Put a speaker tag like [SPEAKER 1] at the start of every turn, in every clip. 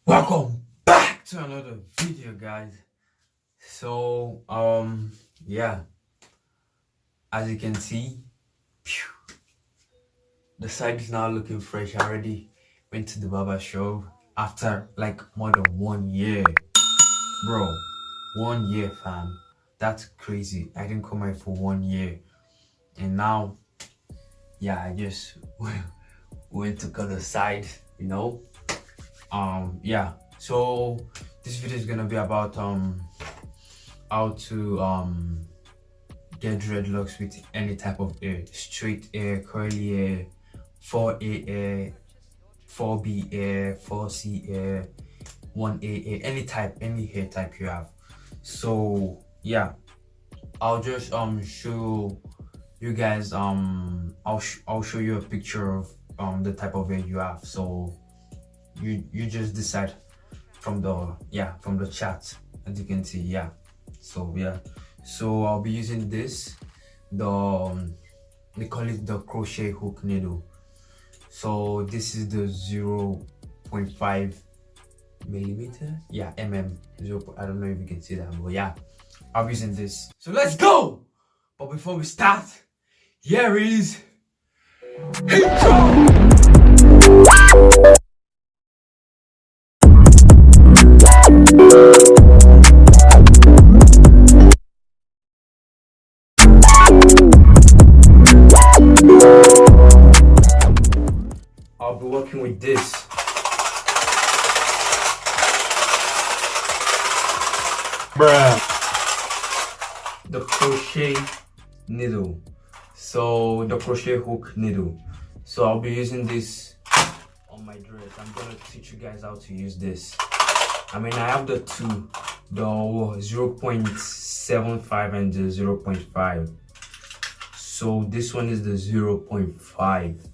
[SPEAKER 1] Welcome back to another video, guys. So yeah, as you can see, the side is now looking fresh. I already went to the barber shop after like more than 1 year, bro. 1 year, fam. That's crazy. I didn't come out for 1 year, and now yeah, I just went to cut the side, yeah. So this video is gonna be about how to get dreadlocks with any type of hair: straight hair, curly hair, 4A hair, 4B hair, 4C hair, 1A hair, any hair type you have. So yeah, I'll just show you guys, I'll show you a picture of the type of hair you have. So you just decide from the chat, as you can see. Yeah, so yeah, so I'll be using this, they call it the crochet hook needle. So this is the 0.5 millimeter, yeah, I don't know if you can see that, but yeah, I'll be using this. So let's go. But before we start, here is intro. I'll be working with this. The crochet needle. So the crochet hook needle. So I'll be using this on my dress. I'm gonna teach you guys how to use this. I mean, I have the two, the 0.75 and the 0.5. So this one is the 0.5.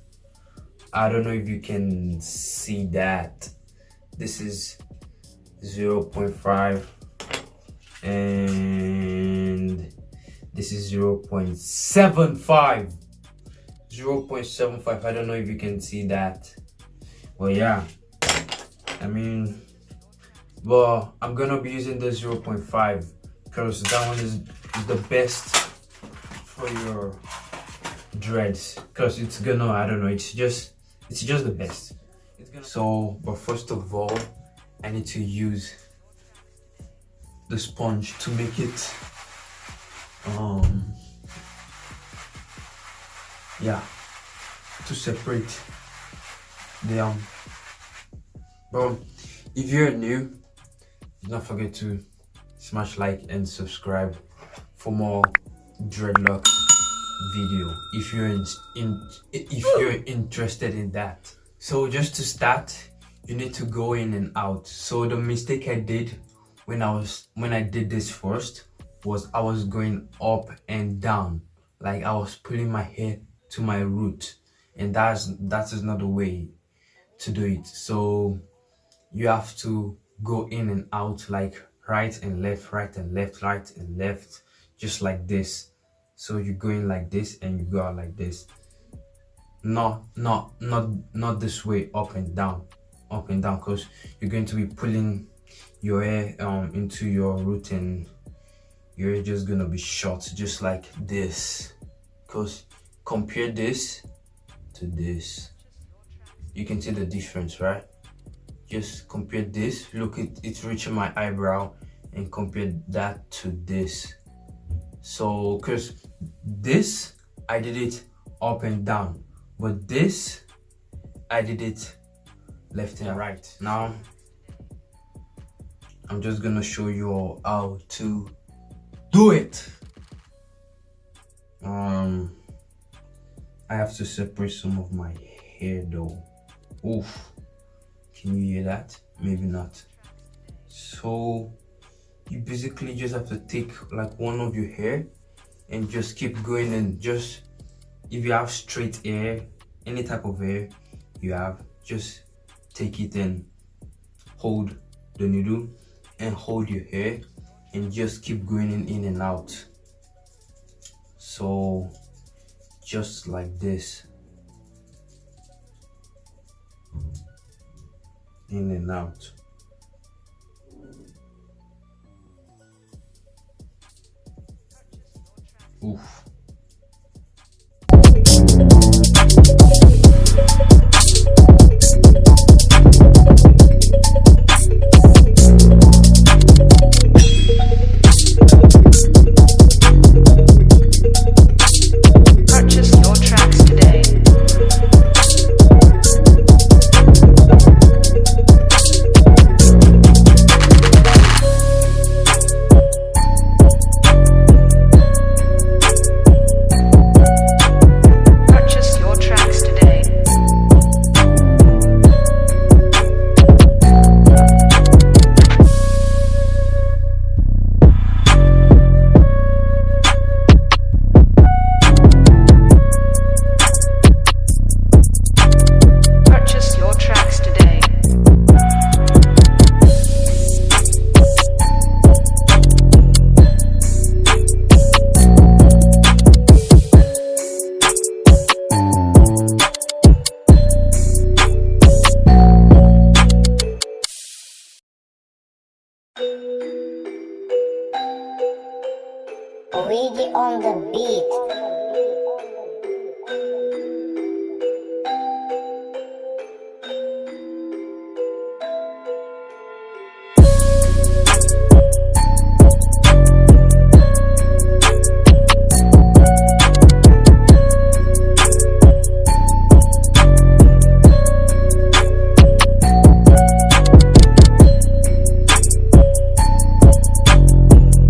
[SPEAKER 1] I don't know if you can see that. This is 0.5 and this is 0.75. 0.75. I don't know if you can see that. Well, yeah, I mean, well, I'm gonna be using the 0.5 because that one is the best for your dreads, because it's gonna, I don't know, it's just the best. So, but first of all, I need to use the sponge to make it yeah, to separate the but if you're new, do not forget to smash like and subscribe for more dreadlocks video if you're interested in that. So just to start, you need to go in and out. So the mistake I did when I did this first was I was going up and down, like I was pulling my hair to my root, and that is not the way to do it. So you have to go in and out, like right and left, right and left, right and left, just like this. So you go in like this and you go out like this. Not this way, up and down, because you're going to be pulling your hair into your root, and you're just gonna be short, just like this. Because compare this to this, you can see the difference, right? Just compare this, look, it's reaching my eyebrow, and compare that to this. So because this I did it up and down, but this I did it left and right. Now I'm just gonna show you all how to do it. I have to separate some of my hair though. Oof, can you hear that? Maybe not. So you basically just have to take like one of your hair and just keep going, and just, if you have straight hair, any type of hair you have, just take it and hold the needle and hold your hair and just keep going in and out. So just like this, in and out. Oof.
[SPEAKER 2] Purchase your tracks today. Purchase your tracks today. Purchase your tracks today.
[SPEAKER 3] Luigi on the beat.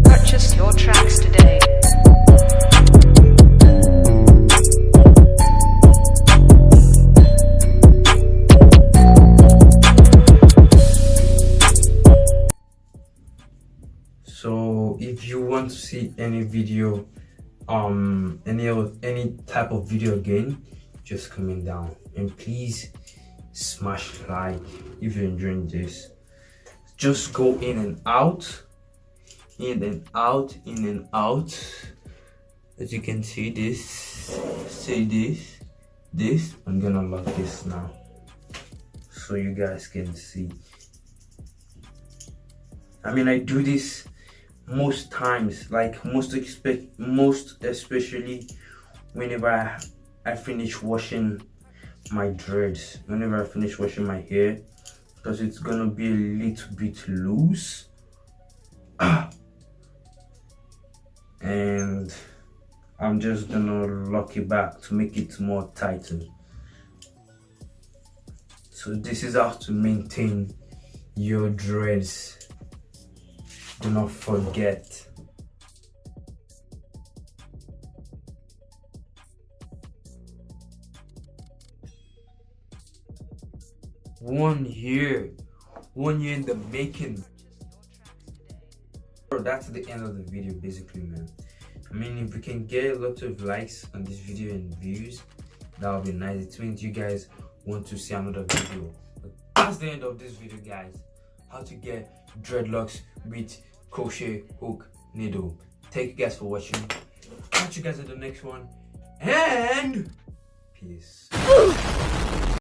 [SPEAKER 2] Purchase your tracks today.
[SPEAKER 1] So if you want to see any video, any type of video again, just comment down, and please smash like if you're enjoying this. Just go in and out, in and out, in and out. As you can see, this. I'm gonna lock this now so you guys can see. I mean, I do this most times, like most especially whenever I finish washing my dreads, whenever I finish washing my hair, because it's gonna be a little bit loose. And I'm just gonna lock it back to make it more tighter. So this is how to maintain your dreads. Do not forget. One year in the making. So that's the end of the video basically, man. I mean, if we can get a lot of likes on this video and views, that would be nice. It means you guys want to see another video. But that's the end of this video, guys. How to get dreadlocks with crochet hook needle. Thank you guys for watching. Catch you guys in the next one, and peace.